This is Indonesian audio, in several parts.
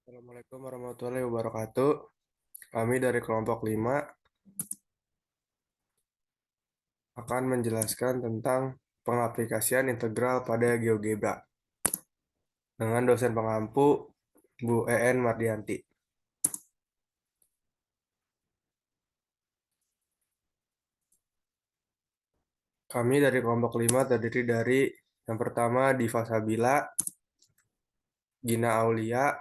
Assalamualaikum warahmatullahi wabarakatuh. Kami dari kelompok 5 akan menjelaskan tentang pengaplikasian integral pada GeoGebra dengan dosen pengampu Bu En Mardianti. Kami dari kelompok 5 terdiri dari yang pertama Diva Sabila, Gina Aulia,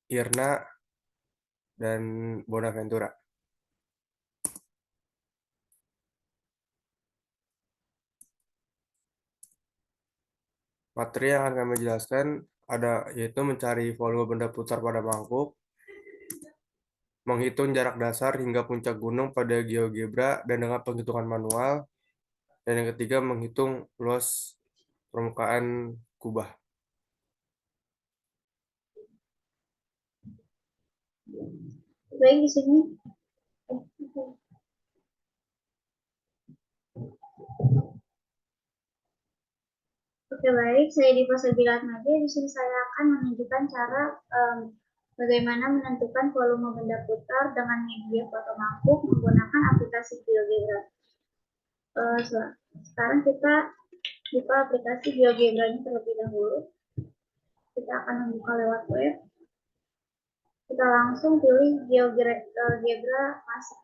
Irna, dan Bonaventura. Materi yang akan kami jelaskan yaitu mencari volume benda putar pada mangkuk, menghitung jarak dasar hingga puncak gunung pada GeoGebra dan dengan penghitungan manual, dan yang ketiga menghitung luas permukaan kubah. Baik, di sini. Oke, baik. Saya Diva Sabila Atmaja. Di sini saya akan menunjukkan cara bagaimana menentukan volume benda putar dengan media foto mangkuk menggunakan aplikasi GeoGebra. Sekarang kita buka aplikasi GeoGebra-nya terlebih dahulu. Kita akan membuka lewat web. Kita langsung pilih GeoGebra masuk.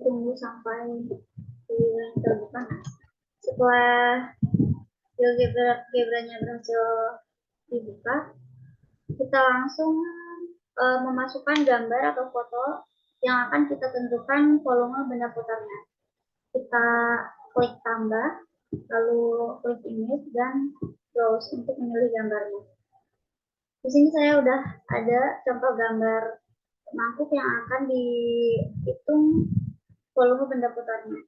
Tunggu sampai pilihan terbuka. Setelah GeoGebra-nya berhasil dibuka, kita langsung memasukkan gambar atau foto yang akan kita tentukan volume benda putarnya. Kita klik tambah, lalu klik image dan browse untuk memilih gambarnya. Di sini saya udah ada contoh gambar mangkuk yang akan dihitung volume benda putarnya.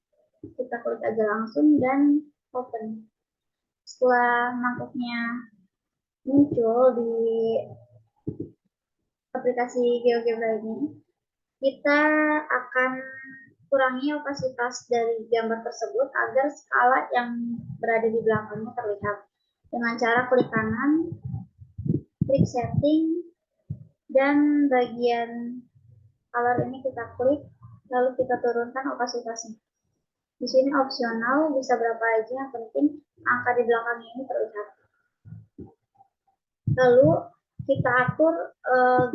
Kita klik aja langsung dan open. Setelah mangkuknya muncul di aplikasi GeoGebra ini, kita akan kurangi opasitas dari gambar tersebut agar skala yang berada di belakangnya terlihat dengan cara klik kanan, klik setting, dan bagian color ini kita klik, lalu kita turunkan opasitasnya. Di sini opsional, bisa berapa aja, yang penting angka di belakangnya ini terlihat. Lalu kita atur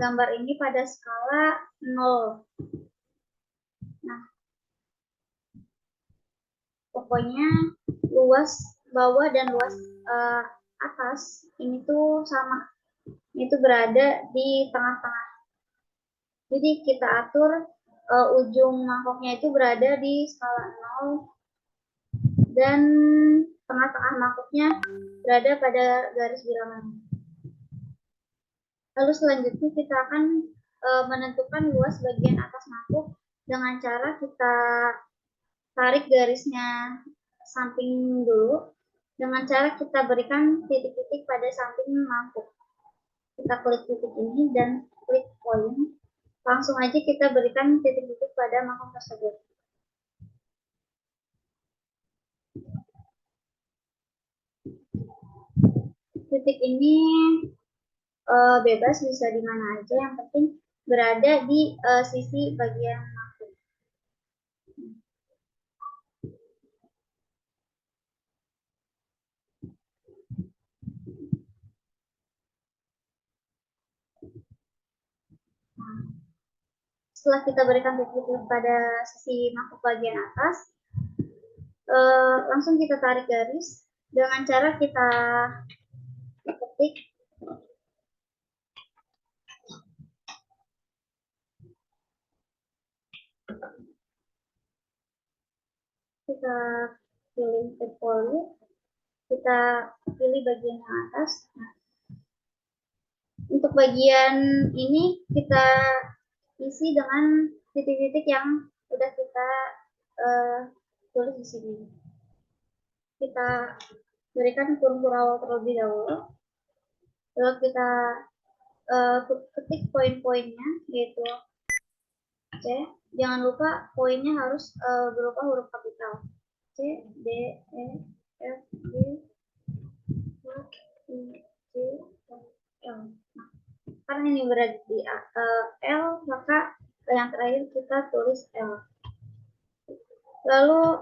gambar ini pada skala 0. Nah, pokoknya luas bawah dan luas atas ini tuh sama, itu berada di tengah-tengah. Jadi kita atur ujung mangkoknya itu berada di skala 0 dan tengah-tengah mangkoknya berada pada garis bilangan. Lalu selanjutnya kita akan menentukan luas bagian atas mangkuk dengan cara kita tarik garisnya samping dulu, dengan cara kita berikan titik-titik pada samping mangkuk. Kita klik titik ini dan klik poin. Langsung aja kita berikan titik-titik pada mangkuk tersebut. Titik ini bebas, bisa di mana aja, yang penting berada di sisi bagian mangkuk. Nah, setelah kita berikan titik-titik pada sisi mangkuk bagian atas, langsung kita tarik garis dengan cara kita ketik kita pilih poli, kita pilih bagian yang atas. Nah, untuk bagian ini kita isi dengan titik-titik yang sudah kita tulis di sini. Kita berikan kurung awal terlebih dahulu, lalu kita ketik poin-poinnya, yaitu C. Jangan lupa poinnya harus berupa huruf kapital. C, D, E, F, G, nih berada di L, maka yang terakhir kita tulis L. Lalu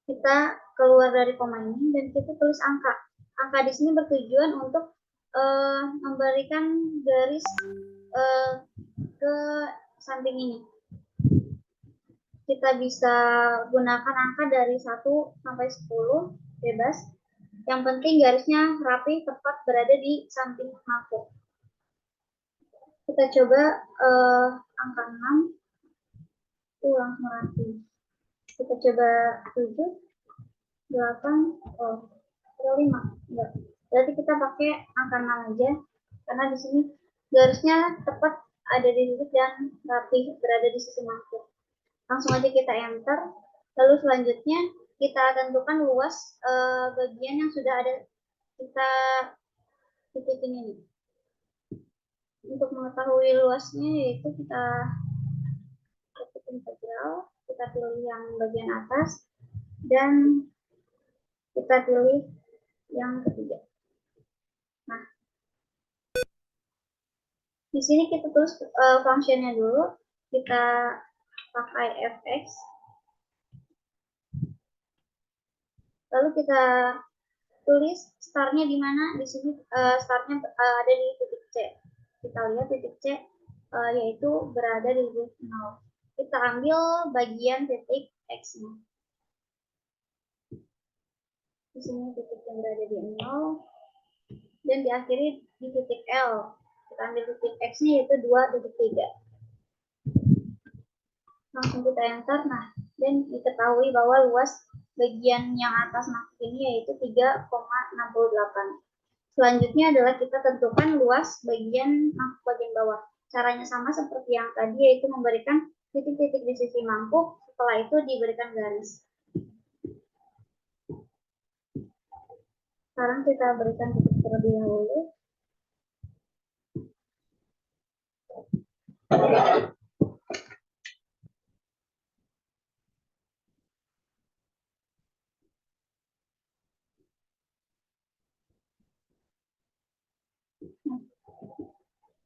kita keluar dari koma ini dan kita tulis angka. Angka di sini bertujuan untuk memberikan garis ke samping ini. Kita bisa gunakan angka dari 1 sampai 10 bebas. Yang penting garisnya rapi, tepat berada di samping mangkuk. Kita coba angka 6 itu langsung rapi. Kita coba 7, 8, 5. Enggak. Berarti kita pakai angka 6 aja karena di sini garisnya tepat ada di titik dan rapi berada di sisi mangkuk. Langsung aja kita enter. Lalu selanjutnya kita tentukan luas bagian yang sudah ada kita titikin ini. Untuk mengetahui luasnya yaitu kita ketik integral, kita pilih yang bagian atas dan kita pilih yang ketiga. Nah, di sini kita tulis fungsinya dulu. Kita pakai fx. Lalu kita tulis startnya di mana. Di sini startnya ada di titik C. Kita lihat titik C yaitu berada di titik 0. Kita ambil bagian titik X-nya. Di sini titik yang berada di 0 dan diakhiri di titik L. Kita ambil titik X-nya yaitu 2.3. Langsung kita enter. Nah, dan diketahui bahwa luas bagian yang atas mangkuk ini yaitu 3,68. Selanjutnya adalah kita tentukan luas bagian mangkuk bagian bawah. Caranya sama seperti yang tadi, yaitu memberikan titik-titik di sisi mangkuk, setelah itu diberikan garis. Sekarang kita berikan titik terlebih dahulu.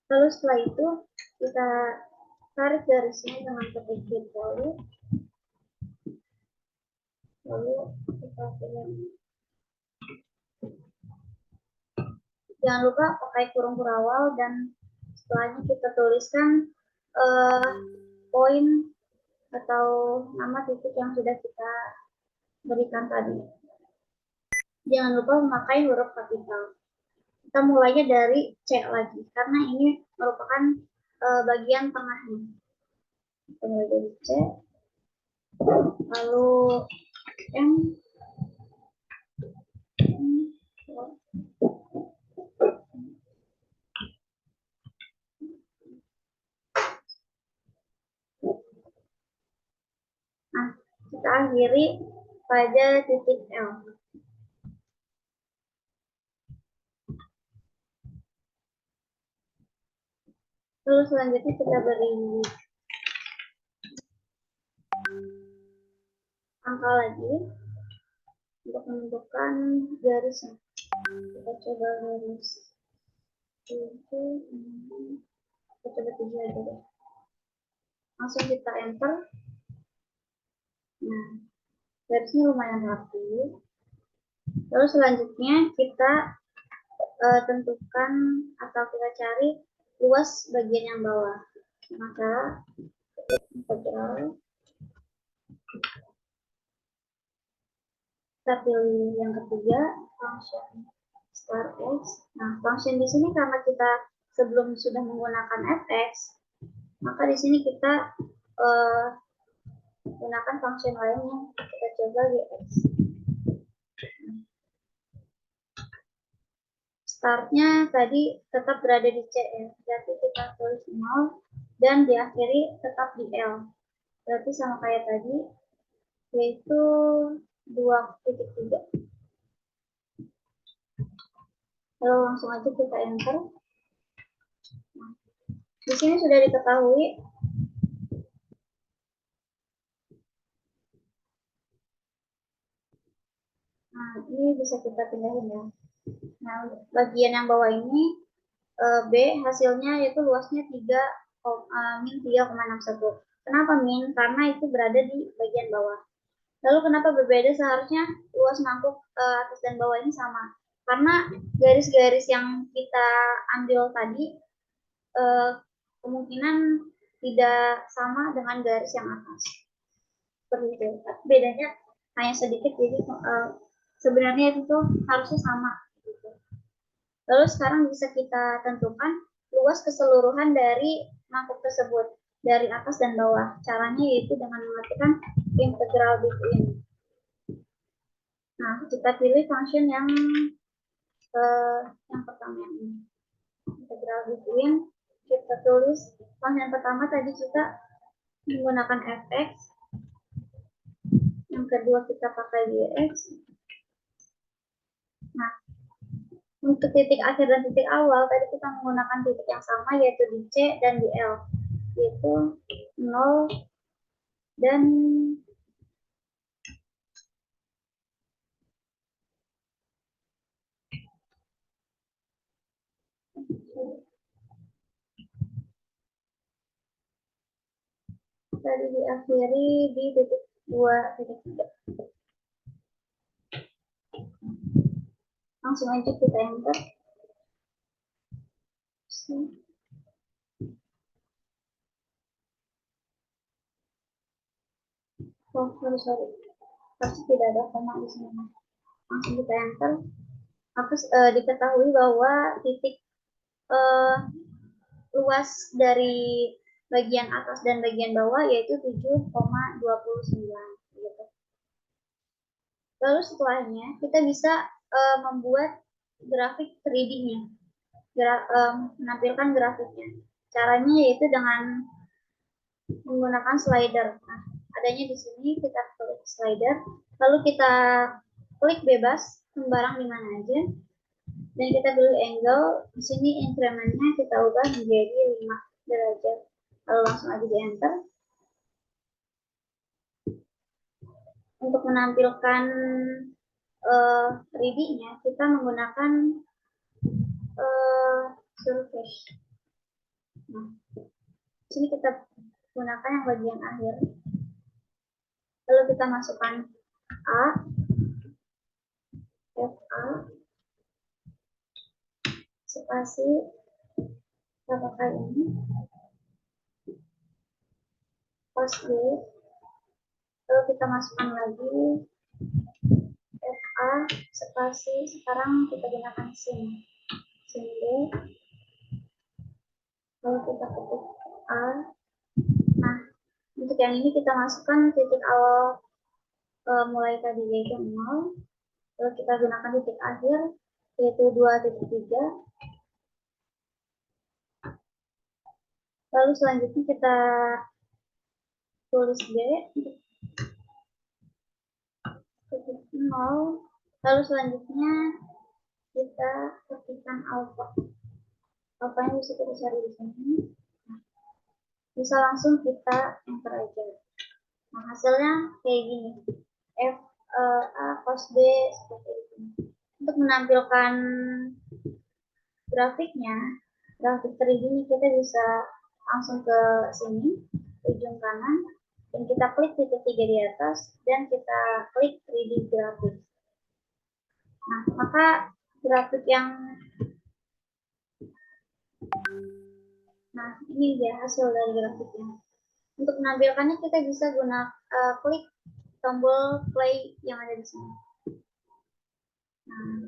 Lalu setelah itu kita tarik garisnya dengan titik poli. Lalu kita pilih. Jangan lupa pakai kurung berawal dan setelahnya kita tuliskan poin atau nama titik yang sudah kita berikan tadi. Jangan lupa memakai huruf kapital. Kita mulainya dari C lagi karena ini merupakan bagian tengahnya. Kita mulai dari C, lalu M, nah, kita akhiri pada titik L. Lalu selanjutnya kita beri angka lagi untuk menentukan garisnya. Kita coba garis 7, kita coba 7 aja deh. Langsung kita enter. Nah, garisnya lumayan rapi. Lalu selanjutnya kita tentukan atau kita cari luas bagian yang bawah. Maka integral kita pilih yang ketiga, function start x. Nah, function di sini karena kita sebelum sudah menggunakan fx, maka di sini kita gunakan function lainnya. Kita coba gx. Startnya tadi tetap berada di C ya, berarti kita tulis 0 dan diakhiri tetap di L. Berarti sama kayak tadi, yaitu 2.3. Lalu langsung aja kita enter. Nah, di sini sudah diketahui nah, ini bisa kita pindahin ya. Nah, bagian yang bawah ini B hasilnya yaitu luasnya min 3,61. Kenapa min? Karena itu berada di bagian bawah. Lalu kenapa berbeda? Seharusnya luas mangkuk atas dan bawah ini sama. Karena garis-garis yang kita ambil tadi kemungkinan tidak sama dengan garis yang atas. Seperti itu. Bedanya hanya sedikit, jadi sebenarnya itu harusnya sama. Lalu sekarang bisa kita tentukan luas keseluruhan dari mangkuk tersebut dari atas dan bawah. Caranya yaitu dengan mengetikkan integral between. Nah, kita pilih function yang pertama ini. Integral between, kita tulis function pertama tadi kita menggunakan fx, yang kedua kita pakai dx. Nah, untuk titik akhir dan titik awal tadi kita menggunakan titik yang sama yaitu di C dan di L, yaitu 0 dan tadi diakhiri di titik 2 titik 3. Langsung aja kita enter. Oh, sorry. Pasti tidak ada koma di sini. Langsung kita enter. Terus diketahui bahwa titik luas dari bagian atas dan bagian bawah yaitu 7,29 gitu. Lalu setelahnya kita bisa membuat grafik 3D-nya, menampilkan grafiknya. Caranya yaitu dengan menggunakan slider. Nah, adanya di sini kita klik slider, lalu kita klik bebas sembarang di mana aja, dan kita pilih angle. Di sini incrementnya kita ubah menjadi 5 derajat. Lalu langsung aja di enter. Untuk menampilkan 3D-nya kita menggunakan surface. Nah, di sini kita gunakan yang bagian akhir. Lalu kita masukkan A, FA, spasi, kita pakai ini, cos B, lalu kita masukkan lagi FA, spasi, sekarang kita gunakan sin B, lalu kita ketik A. Nah, untuk yang ini kita masukkan titik awal mulai tadi yaitu 0, lalu kita gunakan titik akhir yaitu 2,3. Lalu selanjutnya kita tulis B titik 0, lalu selanjutnya kita ketikkan alfa. Alfanya bisa kita cari di sini. Nah, bisa langsung kita enter aja. Nah, hasilnya kayak gini. F A cos B seperti itu. Untuk menampilkan grafiknya, grafik 3D ini kita bisa langsung ke sini, ujung kanan, dan kita klik titik 3 di atas, dan kita klik 3D grafik. Nah, maka grafik yang ini dia hasil dari grafiknya. Untuk menampilkannya kita bisa klik tombol play yang ada di sini. Nah,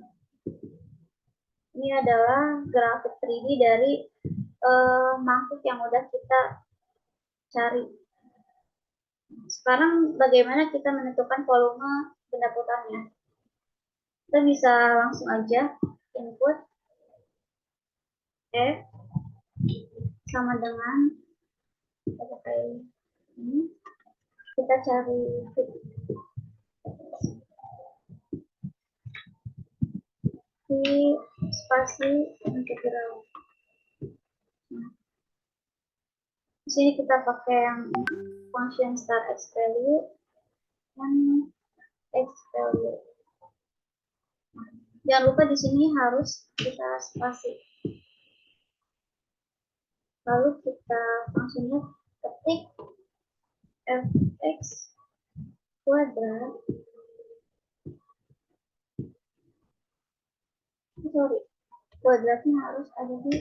ini adalah grafik 3D dari mangkuk yang udah kita cari. Sekarang bagaimana kita menentukan volume benda putarnya? Kita bisa langsung aja input F sama dengan kita pakai ini, kita cari di spasi integral. Nah, di sini kita pakai yang function start x value dan x value. Nah, jangan lupa di sini harus kita spasi. Lalu kita langsungnya ketik fx kuadrat, sorry, kuadratnya harus ada di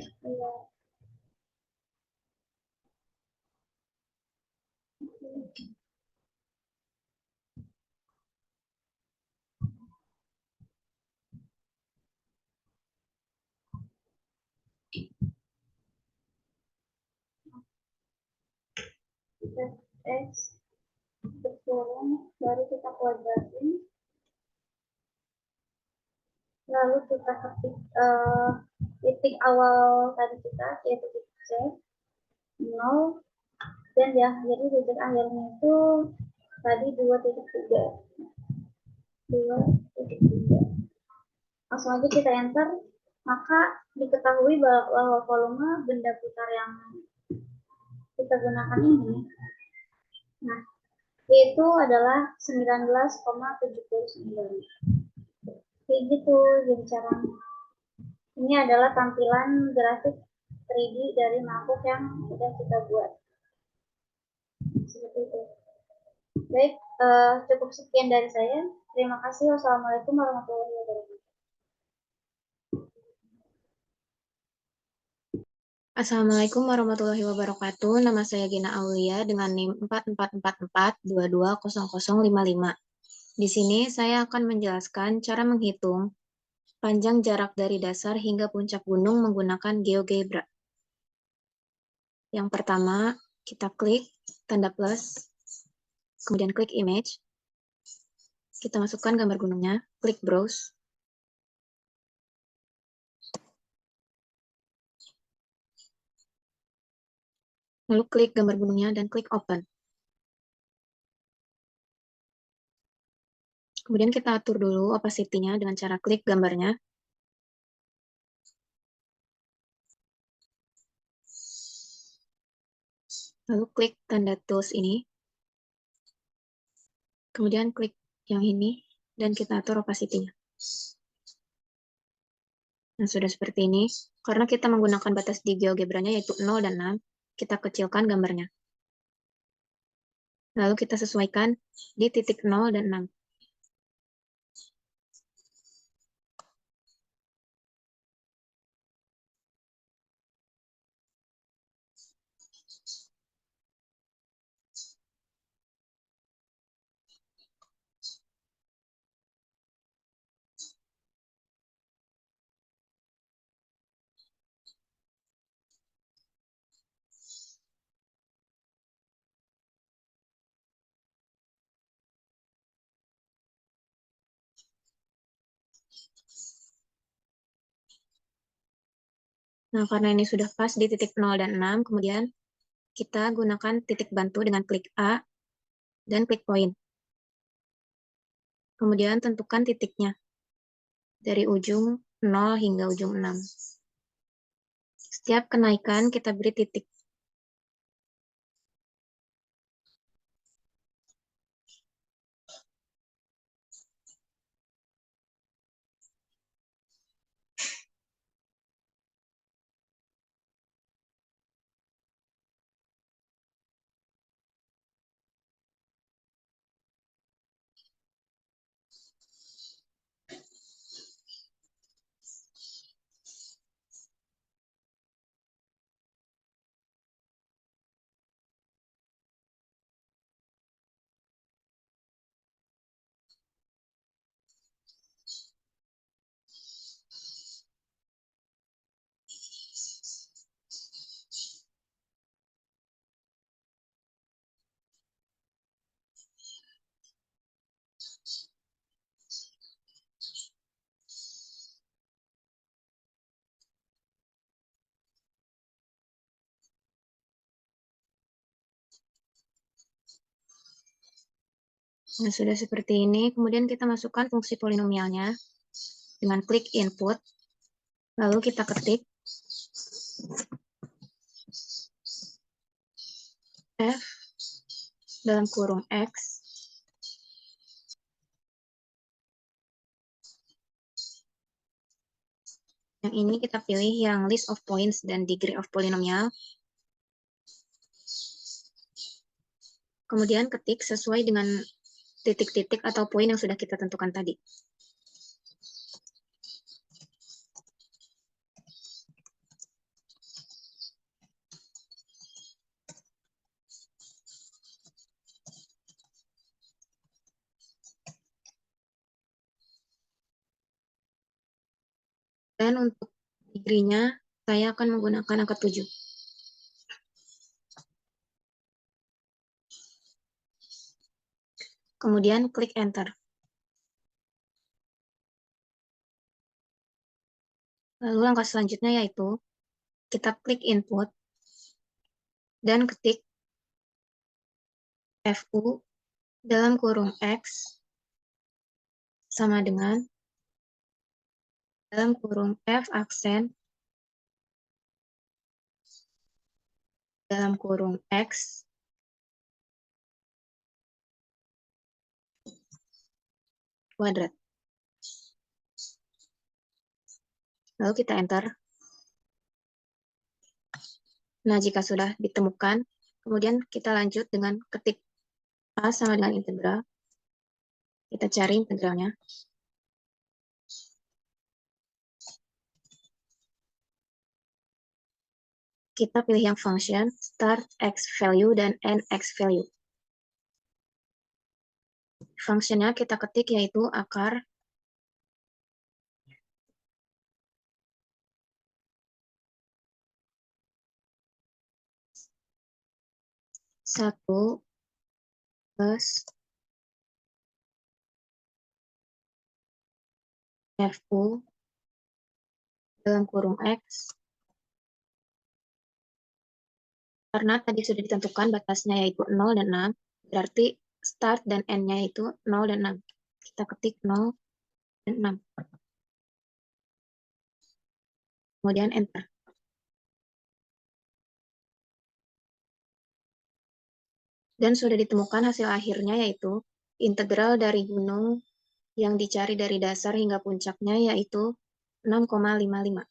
fx berkurang, baru kita kuadratin, lalu kita ketik titik awal tadi kita, yaitu titik C, 0, dan diakhiri titik akhirnya itu tadi 2.3. Langsung aja kita enter, maka diketahui bahwa volume benda putar yang kita gunakan ini, nah, yaitu adalah 19,79. Kayak gitu jadi caranya. Ini adalah tampilan grafik 3D dari MacBook yang sudah kita buat. Seperti itu. Baik, cukup sekian dari saya. Terima kasih. Wassalamualaikum warahmatullahi wabarakatuh. Assalamualaikum warahmatullahi wabarakatuh. Nama saya Gina Aulia dengan NIM 4444220055. Di sini saya akan menjelaskan cara menghitung panjang jarak dari dasar hingga puncak gunung menggunakan GeoGebra. Yang pertama, kita klik tanda plus, kemudian klik image. Kita masukkan gambar gunungnya, klik browse. Lalu klik gambar gunungnya dan klik open. Kemudian kita atur dulu opacity-nya dengan cara klik gambarnya. Lalu klik tanda tools ini. Kemudian klik yang ini dan kita atur opacity-nya. Nah, sudah seperti ini. Karena kita menggunakan batas di GeoGebra-nya yaitu 0 dan 6, kita kecilkan gambarnya. Lalu kita sesuaikan di titik 0 dan 6. Nah, karena ini sudah pas di titik 0 dan 6, kemudian kita gunakan titik bantu dengan klik A dan klik poin. Kemudian tentukan titiknya dari ujung 0 hingga ujung 6. Setiap kenaikan kita beri titik. Nah, sudah seperti ini. Kemudian kita masukkan fungsi polinomialnya dengan klik input. Lalu kita ketik F dalam kurung X yang ini kita pilih yang list of points dan degree of polynomial. Kemudian ketik sesuai dengan titik-titik atau poin yang sudah kita tentukan tadi. Dan untuk degree-nya, saya akan menggunakan angka 7. Kemudian klik Enter. Lalu langkah selanjutnya yaitu kita klik Input dan ketik FU dalam kurung X sama dengan dalam kurung F aksen dalam kurung X kuadrat. Lalu kita enter. Nah, jika sudah ditemukan, kemudian kita lanjut dengan ketik A sama dengan integral. Kita cari integralnya. Kita pilih yang function, start x value dan end x value. Fungsinya kita ketik yaitu akar satu plus FU dalam kurung X. Karena tadi sudah ditentukan batasnya yaitu 0 dan 6, berarti start dan end-nya itu 0 dan 6. Kita ketik 0 dan 6. Kemudian enter. Dan sudah ditemukan hasil akhirnya yaitu integral dari gunung yang dicari dari dasar hingga puncaknya yaitu 6,55.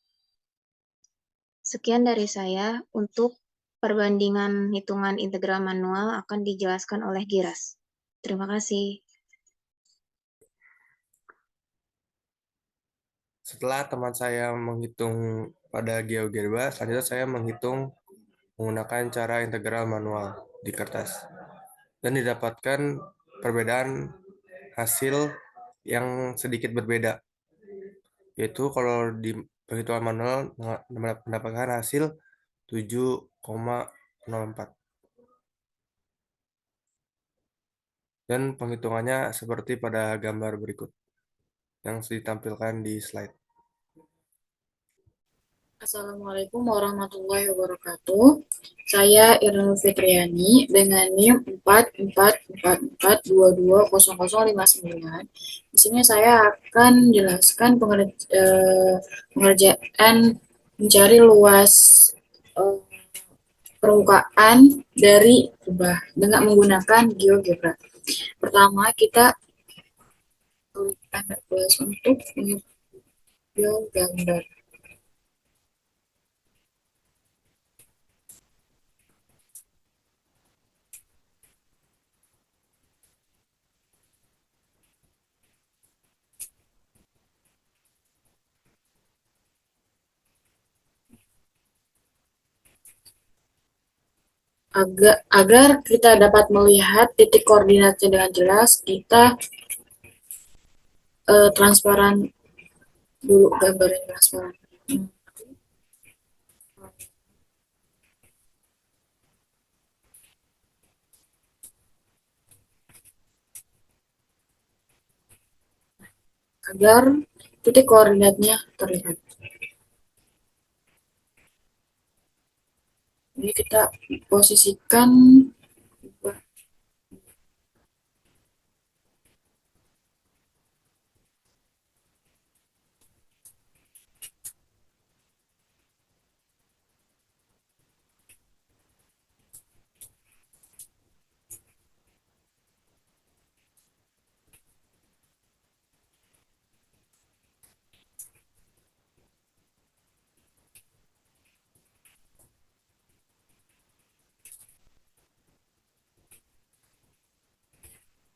Sekian dari saya. Untuk perbandingan hitungan integral manual akan dijelaskan oleh Giras. Terima kasih. Setelah teman saya menghitung pada GeoGebra, selanjutnya saya menghitung menggunakan cara integral manual di kertas. Dan didapatkan perbedaan hasil yang sedikit berbeda. Yaitu kalau di perhitungan manual mendapatkan hasil 7,04. Dan penghitungannya seperti pada gambar berikut yang ditampilkan di slide. Assalamualaikum warahmatullahi wabarakatuh. Saya Irnu Fitriani dengan NIM 4444220059. Di sini saya akan menjelaskan pengerjaan mencari luas permukaan dari kubah dengan menggunakan GeoGebra. Pertama, kita klik tanda plus untuk mengambil gambar. Agar kita dapat melihat titik koordinatnya dengan jelas, kita transparan dulu, gambarnya transparan. Agar titik koordinatnya terlihat. Ini kita posisikan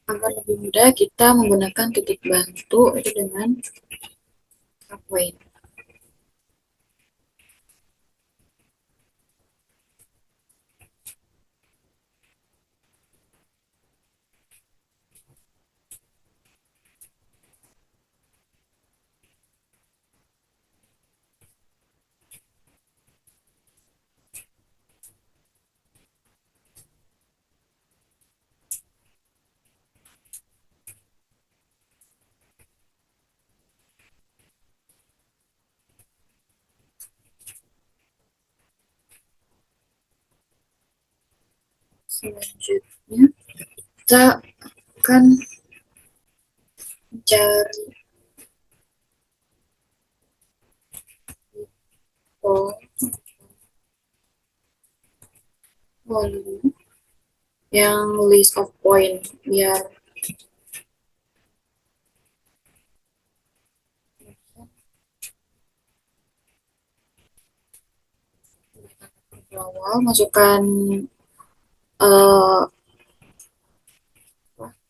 Agar lebih mudah, kita menggunakan titik bantu itu dengan poin. Selanjutnya, kita akan mencari volume yang list of point biar awal masukkan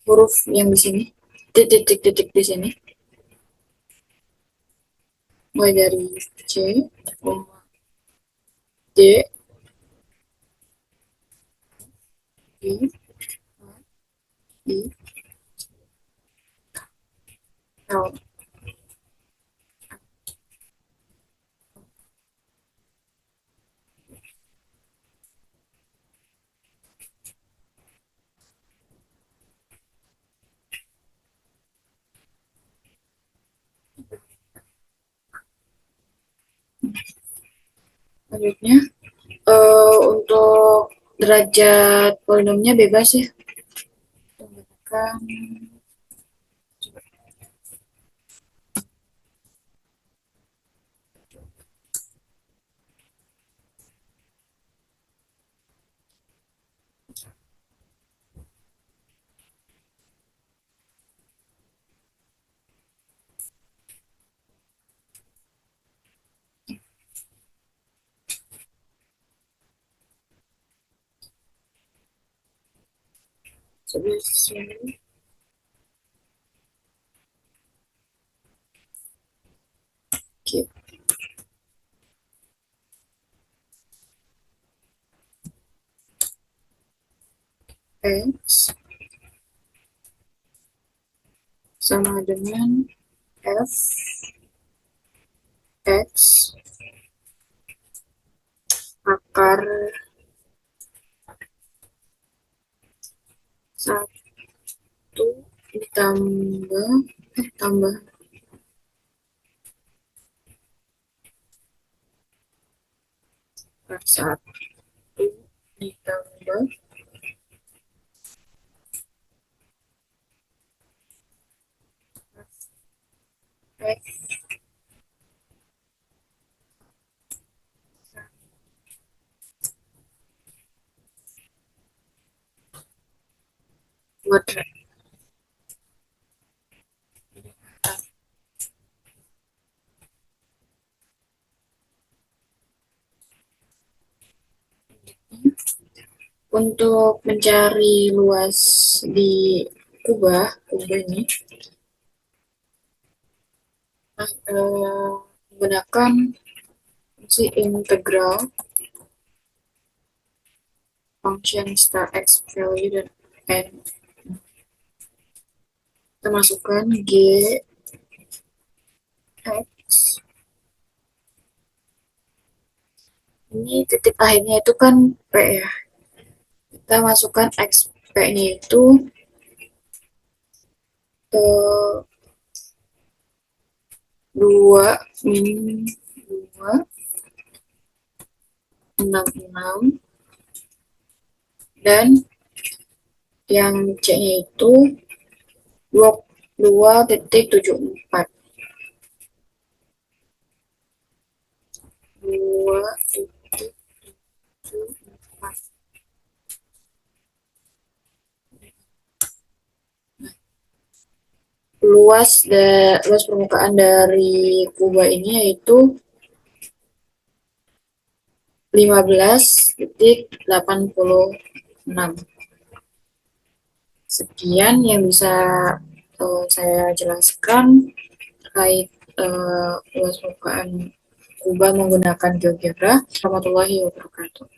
huruf yang di sini, titik-titik di sini, mulai dari C, D, E, I, L. Selanjutnya, untuk derajat polinomnya bebas ya. Menggunakan sebelah sini. Oke. X sama dengan F X akar 1 ditambah tambah akar 1 ditambah X kuadrat. Untuk mencari luas di kubah ini, menggunakan fungsi integral function star x value dan n. Kita masukkan g x. Ini titik akhirnya itu kan p ya. Kita masukkan XP-nya itu ke 2 min 2 66 dan yang C-nya itu 22.74 2.74. Luas permukaan dari kubah ini yaitu 15.86. Sekian yang bisa saya jelaskan terkait luas permukaan kubah menggunakan GeoGebra. Warahmatullahi wabarakatuh.